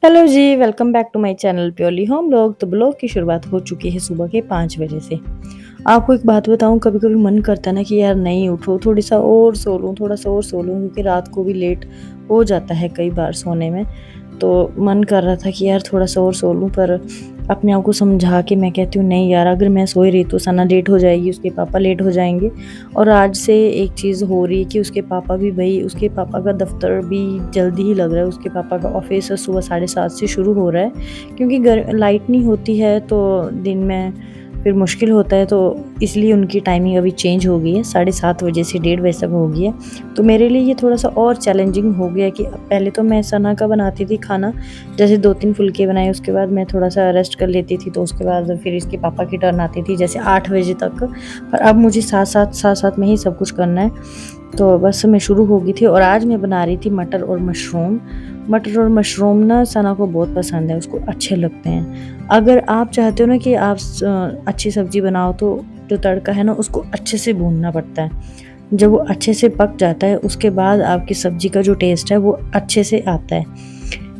Hello जी, welcome back to my channel purely home blog. तो blog की शुरुआत हो चुकी है सुबह के 5 बजे से। आपको एक बात बताऊँ, कभी-कभी मन करता है ना कि यार नहीं उठो, थोड़ी-सा और सो लूँ, थोड़ा-सा और सो लूँ, क्योंकि रात को भी लेट हो जाता है कई बार सोने में। तो मन कर रहा था कि यार थोड़ा-सा और सो लूँ, पर अपने आप को समझा के मैं कहती हूँ नहीं यार, अगर मैं सोई रही तो सना लेट हो जाएगी, उसके पापा लेट हो जाएँगे। और आज से एक चीज़ हो रही है कि उसके पापा भी, भई उसके पापा का दफ़्तर भी जल्दी ही लग रहा है, उसके पापा का ऑफ़िस सुबह 7:30 से शुरू हो रहा है, क्योंकि लाइट नहीं होती है तो दिन में फिर मुश्किल होता है, तो इसलिए उनकी टाइमिंग अभी चेंज हो गई है, 7:30 बजे से 1:30 तक हो गई है। तो मेरे लिए ये थोड़ा-सा और चैलेंजिंग हो गया कि पहले तो मैं सना का बनाती थी खाना, जैसे 2-3 फुल्के बनाए, उसके बाद मैं थोड़ा-सा रेस्ट कर लेती थी, तो उसके बाद फिर इसके पापा की टर्न आती थी जैसे 8 बजे तक। पर अब मुझे साथ-साथ में ही सब कुछ करना है, तो बस मैं शुरू हो गई थी। और आज मैं बना रही थी मटर और मशरूम। मटर और मशरूम ना सना को बहुत पसंद है, उसको अच्छे लगते हैं। अगर आप चाहते हो ना कि आप अच्छी सब्ज़ी बनाओ, तो जो तड़का है ना उसको अच्छे से भूनना पड़ता है। जब वो अच्छे से पक जाता है, उसके बाद आपकी सब्ज़ी का जो टेस्ट है वो अच्छे से आता है।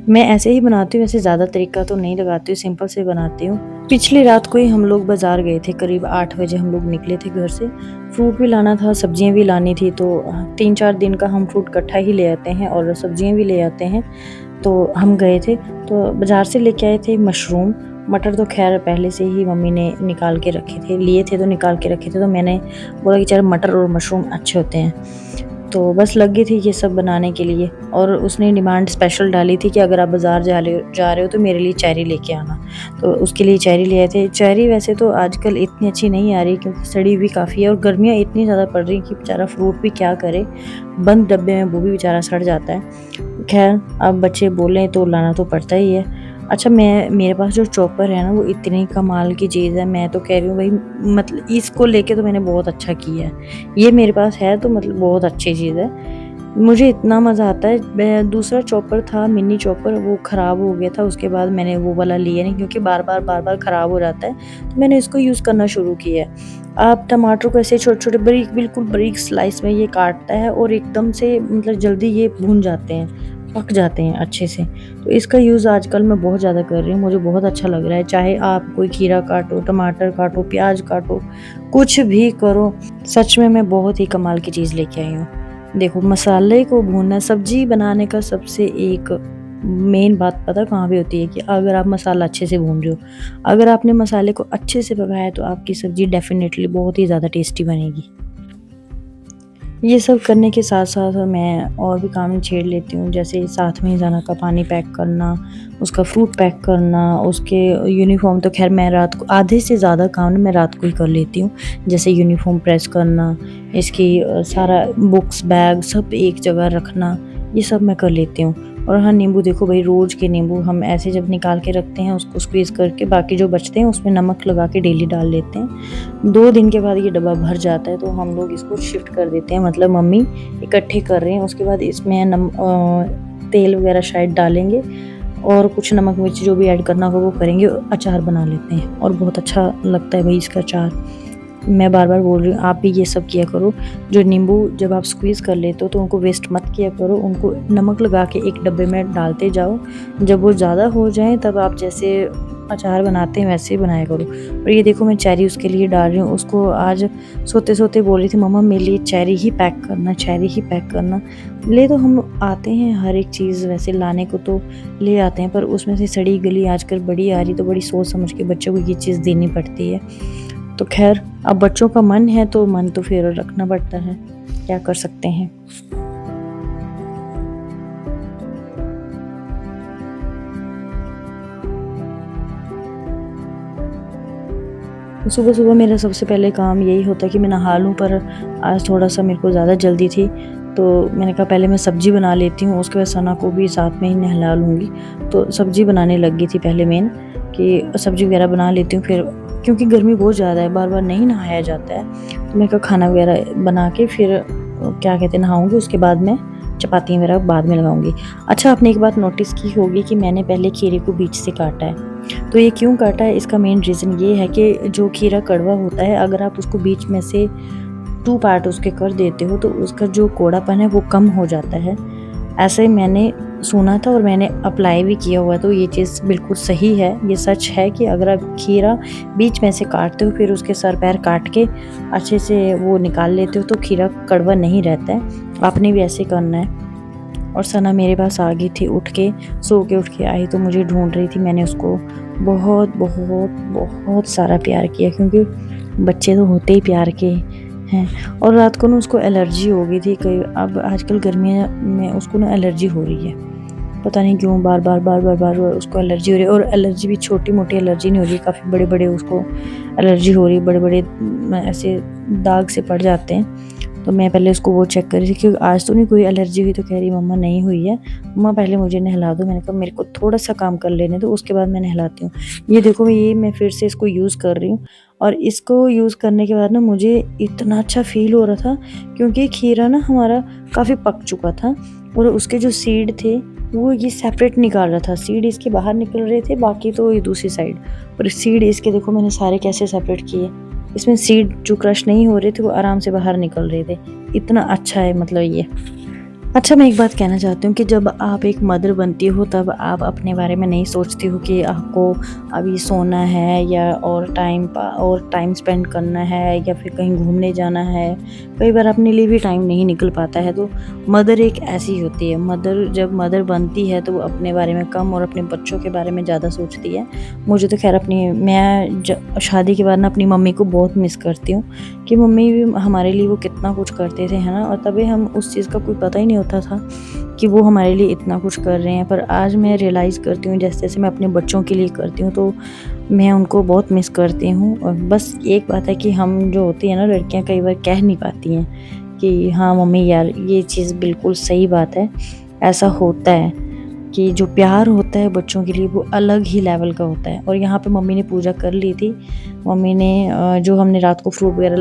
मैं ऐसे ही बनाती हूँ, वैसे ज़्यादा तरीका तो नहीं लगाती हूँ, सिंपल से बनाती हूँ। पिछली रात को ही हम लोग बाज़ार गए थे, करीब 8 बजे हम लोग निकले थे घर से। फ्रूट भी लाना था, सब्जियाँ भी लानी थी, तो 3-4 दिन का हम फ्रूट इकट्ठा ही ले आते हैं और सब्जियाँ भी ले आते हैं। तो हम गए थे, तो बाज़ार से लेके आए थे मशरूम। मटर तो ख़ैर पहले से ही मम्मी ने निकाल के रखे थे, लिए थे तो निकाल के रखे थे, तो मैंने बोला कि चल मटर और मशरूम अच्छे होते हैं। तो बस लग गई थी ये सब बनाने के लिए, और उसने डिमांड स्पेशल डाली थी कि अगर आप बाज़ार जा रहे हो तो मेरे लिए चेरी लेके आना। तो उसके लिए चेरी ले आए थे। चेरी वैसे तो आजकल इतनी अच्छी नहीं आ रही, क्योंकि सड़ी हुई काफ़ी है और गर्मियाँ इतनी ज़्यादा पड़ रही हैं कि बेचारा फ्रूट भी क्या करे, बंद डब्बे में वो भी बेचारा सड़ जाता है। ख़ैर अब बच्चे बोलें तो लाना तो पड़ता ही है। अच्छा, मेरे पास जो चॉपर है ना वो इतनी कमाल की चीज़ है, मैं तो कह रही हूँ भई, मतलब इसको लेके तो मैंने बहुत अच्छा किया है। ये मेरे पास है तो मतलब बहुत अच्छी चीज़ है। मुझे इतना मज़ा आता है। मैं दूसरा चॉपर था, मिनी चॉपर, वो ख़राब हो गया था, उसके बाद मैंने वो वाला लिया नहीं, क्योंकि बार-बार ख़राब हो जाता है। तो मैंने इसको यूज़ करना शुरू किया है। आप टमाटर को ऐसे छोटे-छोटे बारीक, बिल्कुल बारीक स्लाइस में ये काटता है, और एकदम से मतलब जल्दी ये भून जाते हैं, पक जाते हैं अच्छे से। तो इसका यूज़ आजकल मैं बहुत ज़्यादा कर रही हूँ, मुझे बहुत अच्छा लग रहा है। चाहे आप कोई खीरा काटो, टमाटर काटो, प्याज़ काटो, कुछ भी करो, सच में मैं बहुत ही कमाल की चीज़ लेके आई हूँ। देखो, मसाले को भूनना सब्ज़ी बनाने का सबसे एक मेन बात पता कहाँ पे होती है, कि अगर आप मसाला अच्छे से भून रहे हो। अगर आपने मसाले को अच्छे से पकाया है तो आपकी सब्ज़ी डेफ़िनेटली बहुत ही ज़्यादा टेस्टी बनेगी। ये सब करने के साथ-साथ मैं और भी काम छेड़ लेती हूँ, जैसे साथ में ही ज़ाना का पानी पैक करना, उसका फ्रूट पैक करना, उसके यूनिफ़ॉर्म तो ख़ैर मैं रात को आधे से ज़्यादा काम ना मैं रात को ही कर लेती हूँ। जैसे यूनिफ़ॉर्म प्रेस करना, इसकी सारा बुक्स, बैग सब एक जगह रखना, ये सब मैं कर लेती हूँ। और हाँ, नींबू देखो भई, रोज़ के नींबू हम ऐसे जब निकाल के रखते हैं, उसको स्क्वीज़ करके बाकी जो बचते हैं उसमें नमक लगा के डेली डाल लेते हैं। 2 दिन के बाद ये डब्बा भर जाता है, तो हम लोग इसको शिफ्ट कर देते हैं, मतलब मम्मी इकट्ठे कर रहे हैं। उसके बाद इसमें तेल वगैरह शायद डालेंगे, और कुछ नमक मिर्च जो भी ऐड करना होगा वो करेंगे, अचार बना लेते हैं, और बहुत अच्छा लगता है भई इसका अचार। मैं बार-बार बोल रही हूँ, आप भी ये सब किया करो। जो नींबू जब आप स्क्वीज़ कर लेते हो तो उनको वेस्ट मत किया करो, उनको नमक लगा के एक डब्बे में डालते जाओ। जब वो ज़्यादा हो जाएँ तब आप जैसे अचार बनाते हैं वैसे ही बनाया करो। और ये देखो, मैं चेरी उसके लिए डाल रही हूँ। उसको आज सोते-सोते बोल रही थी, मम्मा मेरे लिए चेरी ही पैक करना, चेरी ही पैक करना। ले तो हम आते हैं हर एक चीज़, वैसे लाने को तो ले आते हैं, पर उसमें से सड़ी गली आजकल बड़ी आ रही, तो बड़ी सोच समझ के बच्चों को ये चीज़ देनी पड़ती है। तो ख़ैर, अब बच्चों का मन है तो मन तो फिर रखना पड़ता है, क्या कर सकते हैं। सुबह-सुबह मेरा सबसे पहले काम यही होता है कि मैं नहा लूँ, पर आज थोड़ा-सा मेरे को ज़्यादा जल्दी थी, तो मैंने कहा पहले मैं सब्ज़ी बना लेती हूँ, उसके बाद सना को भी साथ में ही नहला लूँगी। तो सब्ज़ी बनाने लग गई थी पहले मेन, कि सब्ज़ी वगैरह बना लेती हूँ, फिर क्योंकि गर्मी बहुत ज़्यादा है, बार-बार नहीं नहाया जाता है, तो मैंने कहा खाना वगैरह बना के फिर क्या कहते हैं, नहाऊँगी, उसके बाद मैं चपाती वगैरह बाद में लगाऊँगी। अच्छा, आपने एक बात नोटिस की होगी कि मैंने पहले खीरे को बीच से काटा है। तो ये क्यों काटा है, इसका मेन रीज़न ये है कि जो खीरा कड़वा होता है, अगर आप उसको बीच में से 2 पार्ट उसके कर देते हो तो उसका जो कौड़ापन है वो कम हो जाता है। ऐसे मैंने सुना था और मैंने अप्लाई भी किया हुआ है, तो ये चीज़ बिल्कुल सही है। ये सच है कि अगर आप खीरा बीच में से काटते हो फिर उसके सर पैर काट के अच्छे से वो निकाल लेते हो तो खीरा कड़वा नहीं रहता है। आपने भी ऐसे करना है। और सना मेरे पास आ गई थी उठ के, सो के उठ के आई तो मुझे ढूँढ रही थी। मैंने उसको बहुत, बहुत, बहुत सारा प्यार किया क्योंकि बच्चे तो होते ही प्यार के हैं। और रात को ना उसको एलर्जी हो गई थी, कई अब आजकल गर्मियों में उसको ना एलर्जी हो रही है। पता नहीं क्यों बार-बार उसको एलर्जी हो रही है, और एलर्जी भी छोटी-मोटी एलर्जी नहीं हो रही है, काफ़ी बड़े-बड़े उसको एलर्जी हो रही है, बड़े-बड़े ऐसे दाग से पड़ जाते हैं। तो मैं पहले उसको वो चेक कर रही थी कि आज तो नहीं कोई एलर्जी हुई, तो कह रही मम्मा नहीं हुई है, मम्मा पहले मुझे नहला दो। मैंने कहा मेरे को थोड़ा-सा काम कर लेने दो, उसके बाद मैं नहलाती हूँ। ये देखो ये मैं फिर से इसको यूज़ कर रही हूँ, और इसको यूज़ करने के बाद ना मुझे इतना अच्छा फ़ील हो रहा था क्योंकि खीरा ना हमारा काफ़ी पक चुका था और उसके जो सीड थे वो ये सेपरेट निकाल रहा था। सीड इसके बाहर निकल रहे थे, बाकी तो ये दूसरी साइड, और सीड इसके देखो मैंने सारे कैसे सेपरेट किए। इसमें सीड जो क्रश नहीं हो रहे थे वो आराम से बाहर निकल रहे थे। इतना अच्छा है मतलब ये। अच्छा, मैं एक बात कहना चाहती हूँ कि जब आप एक मदर बनती हो तब आप अपने बारे में नहीं सोचती हो कि आपको अभी सोना है या और टाइम स्पेंड करना है या फिर कहीं घूमने जाना है। कई बार अपने लिए भी टाइम नहीं निकल पाता है, तो मदर एक ऐसी होती है। जब मदर बनती है तो वो अपने बारे में कम और अपने बच्चों के बारे में ज़्यादा सोचती है। मुझे तो ख़ैर मैं शादी के बाद ना अपनी मम्मी को बहुत मिस करती हूँ कि मम्मी भी हमारे लिए वो कितना कुछ करते थे, है ना? और तभी हम उस चीज़ का कोई पता ही नहीं होता था कि वो हमारे लिए इतना कुछ कर रहे हैं। पर आज मैं रियलाइज़ करती हूँ जैसे-जैसे मैं अपने बच्चों के लिए करती हूँ तो मैं उनको बहुत मिस करती हूँ। और बस एक बात है कि हम जो होती हैं ना लड़कियाँ कई बार कह नहीं पाती हैं कि हाँ मम्मी यार ये चीज़ बिल्कुल सही बात है। ऐसा होता है कि जो प्यार होता है बच्चों के लिए वो अलग ही लेवल का होता है। और यहाँ पे मम्मी ने पूजा कर ली थी। मम्मी ने जो हमने रात को फ्रूट वगैरह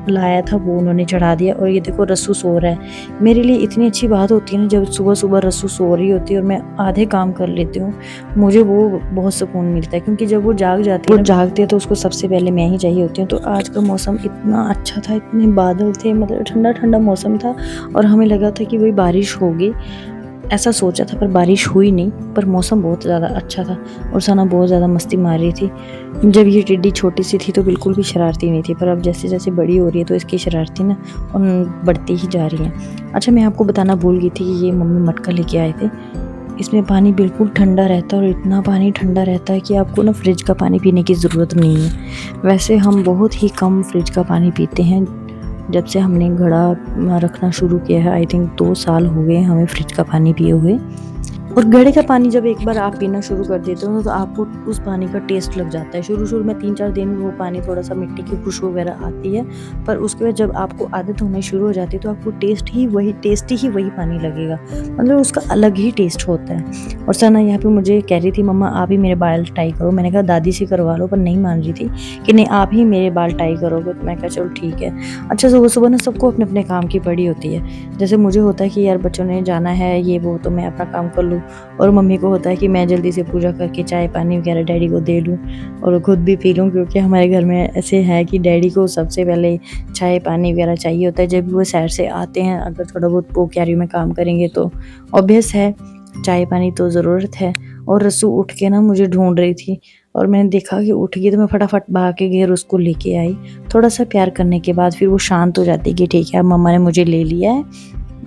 लाया था वो उन्होंने चढ़ा दिया। और ये देखो रस्सू सो रहा है। मेरे लिए इतनी अच्छी बात होती है ना जब सुबह-सुबह रस्सू सो रही होती है और मैं आधे काम कर लेती हूँ। मुझे वो बहुत सुकून मिलता है क्योंकि जब वो जागती है तो उसको सबसे पहले मैं ही चाहिए होती हूँ। तो आज का मौसम इतना अच्छा था, इतने बादल थे, मतलब ठंडा-ठंडा मौसम था और हमें लगा था कि वही बारिश होगी। ऐसा सोचा था पर बारिश हुई नहीं, पर मौसम बहुत ज़्यादा अच्छा था और सना बहुत ज़्यादा मस्ती मार रही थी। जब ये टिड्डी छोटी सी थी तो बिल्कुल भी शरारती नहीं थी, पर अब जैसे-जैसे बड़ी हो रही है तो इसकी शरारती ना बढ़ती ही जा रही हैं। अच्छा, मैं आपको बताना भूल गई थी कि ये मम्मी मटका लेके आए थे। इसमें पानी बिल्कुल ठंडा रहता है और इतना पानी ठंडा रहता है कि आपको ना फ्रिज का पानी पीने की ज़रूरत नहीं है। वैसे हम बहुत ही कम फ्रिज का पानी पीते हैं। जब से हमने घड़ा रखना शुरू किया है, आई थिंक 2 साल हो गए हमें फ्रिज का पानी पिए हुए। और घड़े का पानी जब एक बार आप पीना शुरू कर देते हो तो आपको उस पानी का टेस्ट लग जाता है। शुरू-शुरू में 3-4 दिन वो पानी थोड़ा-सा मिट्टी की खुशबू वगैरह आती है, पर उसके बाद जब आपको आदत होनी शुरू हो जाती है तो आपको टेस्टी ही वही पानी लगेगा। मतलब उसका अलग ही टेस्ट होता है। और सना यहाँ पे मुझे कह रही थी मम्मा आप ही मेरे बाल टाई करो। मैंने कहा दादी से करवा लो, पर नहीं मान रही थी कि नहीं आप ही मेरे बाल टाई करोगे। तो मैं कहा चलो ठीक है। अच्छा, सुबह-सुबह ना सबको अपने-अपने काम की पड़ी होती है। जैसे मुझे होता है कि यार बच्चों ने जाना है ये वो तो मैं अपना काम कर लूँ, और मम्मी को होता है कि मैं जल्दी से पूजा करके चाय पानी वगैरह डैडी को दे लूँ और खुद भी पी लूँ, क्योंकि हमारे घर में ऐसे है कि डैडी को सबसे पहले चाय पानी वगैरह चाहिए होता है। जब भी वो सैर से आते हैं अगर थोड़ा बहुत वो क्यारी में काम करेंगे तो ऑब्वियस है चाय पानी तो ज़रूरत है। और रस्सू उठ के ना मुझे ढूंढ रही थी और मैंने देखा कि उठ गई तो मैं फटाफट भाग के घर उसको लेके आई। थोड़ा सा प्यार करने के बाद फिर वो शांत हो जाती है कि ठीक है अब मम्मा ने मुझे ले लिया है,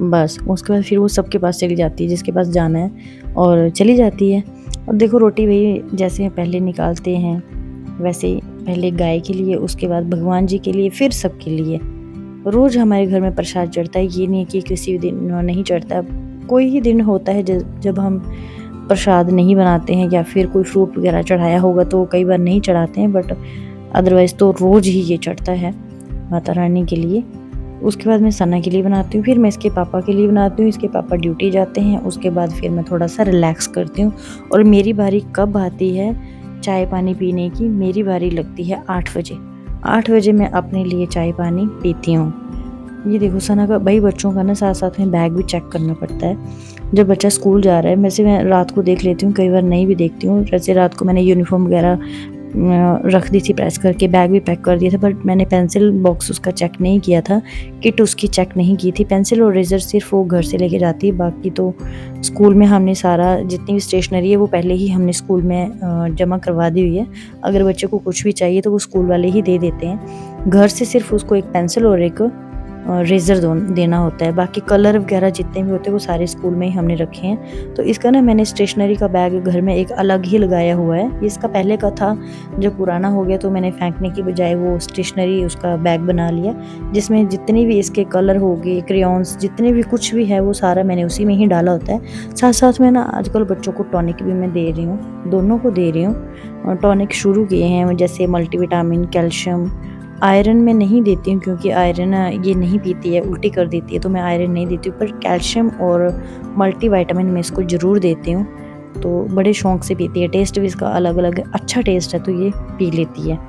बस उसके बाद फिर वो सबके पास चली जाती है जिसके पास जाना है और चली जाती है। और देखो रोटी वही जैसे पहले निकालते हैं वैसे ही पहले गाय के लिए, उसके बाद भगवान जी के लिए, फिर सबके लिए। रोज़ हमारे घर में प्रसाद चढ़ता है, ये नहीं कि किसी दिन नहीं चढ़ता। कोई ही दिन होता है जब हम प्रसाद नहीं बनाते हैं या फिर कोई फ्रूट वगैरह चढ़ाया होगा तो कई बार नहीं चढ़ाते हैं, बट अदरवाइज़ तो रोज़ ही ये चढ़ता है माता रानी के लिए। उसके बाद मैं सना के लिए बनाती हूँ, फिर मैं इसके पापा के लिए बनाती हूँ। इसके पापा ड्यूटी जाते हैं, उसके बाद फिर मैं थोड़ा सा रिलैक्स करती हूँ। और मेरी बारी कब आती है चाय पानी पीने की? मेरी बारी लगती है 8 बजे। 8 बजे मैं अपने लिए चाय पानी पीती हूँ। ये देखो सना का भाई बच्चों का ना साथ-साथ में बैग भी चेक करना पड़ता है। जब बच्चा स्कूल जा रहा है, वैसे मैं रात को देख लेती हूँ, कई बार नहीं भी देखती हूँ। जैसे रात को मैंने यूनिफ़ॉर्म वगैरह रख दी थी प्रेस करके, बैग भी पैक कर दिया था, बट मैंने पेंसिल बॉक्स उसका चेक नहीं किया था, किट उसकी चेक नहीं की थी। पेंसिल और इरेज़र सिर्फ वो घर से लेके जाती है, बाकी तो स्कूल में हमने सारा जितनी भी स्टेशनरी है वो पहले ही हमने स्कूल में जमा करवा दी हुई है। अगर बच्चे को कुछ भी चाहिए तो वो स्कूल वाले ही दे देते हैं। घर से सिर्फ उसको एक पेंसिल और एक रेज़र देना होता है, बाकी कलर वगैरह जितने भी होते हैं वो सारे स्कूल में ही हमने रखे हैं। तो इसका ना मैंने स्टेशनरी का बैग घर में एक अलग ही लगाया हुआ है। ये इसका पहले का था, जब पुराना हो गया तो मैंने फेंकने की बजाय वो स्टेशनरी उसका बैग बना लिया, जिसमें जितने भी इसके कलर हो गए, क्रेयॉन्स, जितने भी कुछ भी है वो सारा मैंने उसी में ही डाला होता है। साथ साथ में ना आजकल बच्चों को टॉनिक भी मैं दे रही हूँ, दोनों को दे रही हूँ। टॉनिक शुरू किए हैं, जैसे मल्टीविटामिन, कैल्शियम। आयरन मैं नहीं देती हूँ क्योंकि आयरन ये नहीं पीती है, उल्टी कर देती है, तो मैं आयरन नहीं देती हूँ, पर कैल्शियम और मल्टीविटामिन मैं इसको ज़रूर देती हूँ। तो बड़े शौक़ से पीती है, टेस्ट भी इसका अलग अलग है, अच्छा टेस्ट है तो ये पी लेती है।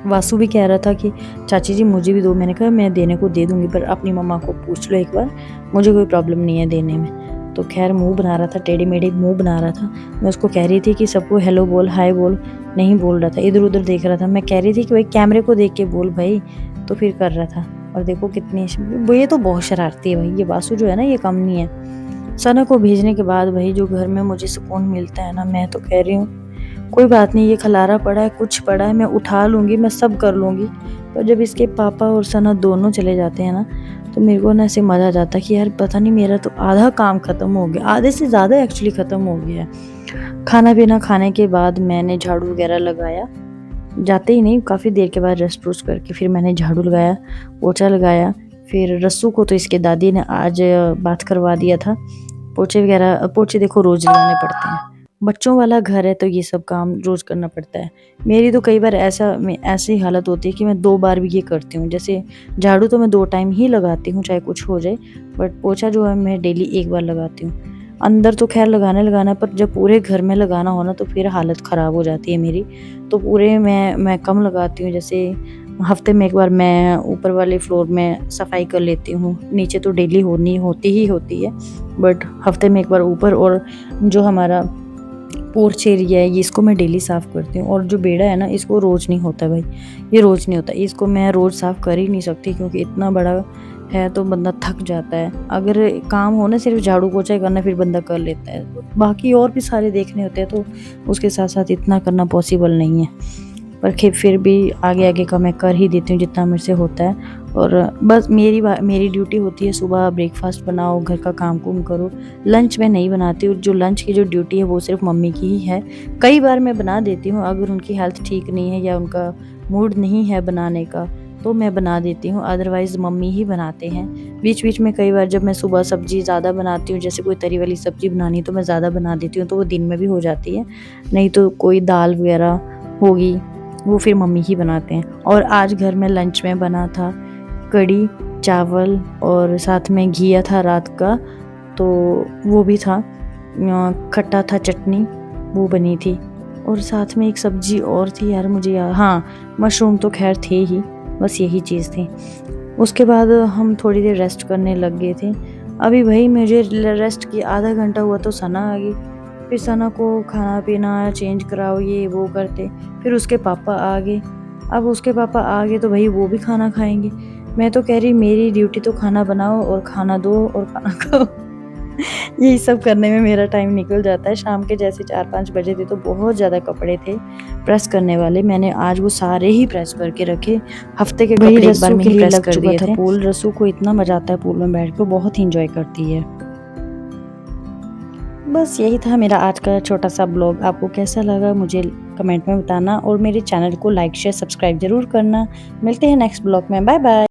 वासु भी कह रहा था कि चाची जी मुझे भी दो, मैंने कहा मैं देने को दे दूँगी, पर अपनी मम्मा को पूछ लो एक बार, मुझे कोई प्रॉब्लम नहीं है देने में। तो खैर मुँह बना रहा था, टेढ़े मेढ़े मुँह बना रहा था। मैं उसको कह रही थी कि सबको हेलो बोल, हाय बोल, नहीं बोल रहा था, इधर-उधर देख रहा था। मैं कह रही थी कि भाई कैमरे को देख के बोल भाई, तो फिर कर रहा था। और देखो कितनी वो, ये तो बहुत शरारती है भाई, ये वासु जो है ना ये कम नहीं है। सना को भेजने के बाद भाई जो घर में मुझे सुकून मिलता है ना, मैं तो कह रही हूँ कोई बात नहीं, ये खलारा पड़ा है, कुछ पड़ा है, मैं उठा लूँगी, मैं सब कर लूँगी। पर जब इसके पापा और सना दोनों चले जाते हैं ना, तो मेरे को ना ऐसे मज़ा आ जाता है कि यार पता नहीं मेरा तो आधा काम ख़त्म हो गया, आधे से ज़्यादा एक्चुअली ख़त्म हो गया है। खाना पीना खाने के बाद मैंने झाड़ू वगैरह लगाया, जाते ही नहीं, काफ़ी देर के बाद रेस्ट वेस्ट करके फिर मैंने झाड़ू लगाया, पोछा लगाया। फिर रस्सू को तो इसके दादी ने आज बात करवा दिया था। पोछे देखो रोज़ लगाने पड़ते हैं, बच्चों वाला घर है तो ये सब काम रोज़ करना पड़ता है। मेरी तो कई बार ऐसी हालत होती है कि मैं 2 बार भी ये करती हूँ। जैसे झाड़ू तो मैं 2 टाइम ही लगाती हूँ, चाहे कुछ हो जाए, बट पोछा जो है मैं डेली 1 बार लगाती हूँ। अंदर तो खैर लगाना, पर जब पूरे घर में लगाना हो ना तो फिर हालत ख़राब हो जाती है मेरी। तो पूरे मैं कम लगाती हूँ, जैसे हफ़्ते में 1 बार मैं ऊपर वाले फ्लोर में सफाई कर लेती हूँ। नीचे तो डेली होती है, बट हफ़्ते में 1 बार ऊपर, और जो हमारा पोर्च एरिया है ये इसको मैं डेली साफ़ करती हूँ। और जो बेड़ा है ना इसको रोज़ नहीं होता भाई, ये रोज़ नहीं होता, इसको मैं रोज़ साफ़ कर ही नहीं सकती क्योंकि इतना बड़ा है तो बंदा थक जाता है। अगर काम हो ना सिर्फ झाड़ू पोछा करना फिर बंदा कर लेता है, बाकी और भी सारे देखने होते हैं तो उसके साथ साथ इतना करना पॉसिबल नहीं है। पर फिर भी आगे का मैं कर ही देती हूँ जितना मेरे से होता है। और बस मेरी ड्यूटी होती है सुबह ब्रेकफास्ट बनाओ, घर का काम-कुम करो। लंच मैं नहीं बनाती हूँ, जो लंच की जो ड्यूटी है वो सिर्फ मम्मी की ही है। कई बार मैं बना देती हूँ, अगर उनकी हेल्थ ठीक नहीं है या उनका मूड नहीं है बनाने का तो मैं बना देती हूँ, अदरवाइज़ मम्मी ही बनाते हैं। बीच-बीच में कई बार जब मैं सुबह सब्ज़ी ज़्यादा बनाती हूँ, जैसे कोई तरी वाली सब्ज़ी बनानी तो मैं ज़्यादा बना देती हूँ, तो वो दिन में भी हो जाती है। नहीं तो कोई दाल वगैरह होगी वो फिर मम्मी ही बनाते हैं। और आज घर में लंच में बना था कढ़ी, चावल और साथ में घिया था रात का, तो वो भी था। खट्टा था, चटनी वो बनी थी, और साथ में एक सब्ज़ी और थी यार मुझे हाँ, मशरूम तो खैर थे ही, बस यही चीज़ थी। उसके बाद हम थोड़ी देर रेस्ट करने लग गए थे। अभी भाई मुझे रेस्ट की आधा घंटा हुआ तो सना आ गई। फिर सना को खाना पीना चेंज कराओ, ये वो करते, फिर उसके पापा आ गए। अब उसके पापा आ गए तो भाई वो भी खाना खाएंगे। मैं तो कह रही मेरी ड्यूटी तो खाना बनाओ और खाना दो और खाना खाओ। यही सब करने में मेरा टाइम निकल जाता है। शाम के जैसे 4-5 बजे थे तो बहुत ज़्यादा कपड़े थे प्रेस करने वाले, मैंने आज वो सारे ही प्रेस करके रखे। हफ्ते के कपड़े एक बार में ही प्रेस कर दिए थे। पूल रस्सू को इतना मजा आता है पूल में बैठ के, बहुत ही इंजॉय करती है। बस यही था मेरा आज का छोटा सा ब्लॉग। आपको कैसा लगा मुझे कमेंट में बताना, और मेरे चैनल को लाइक शेयर सब्सक्राइब ज़रूर करना। मिलते हैं नेक्स्ट ब्लॉग में, बाय बाय।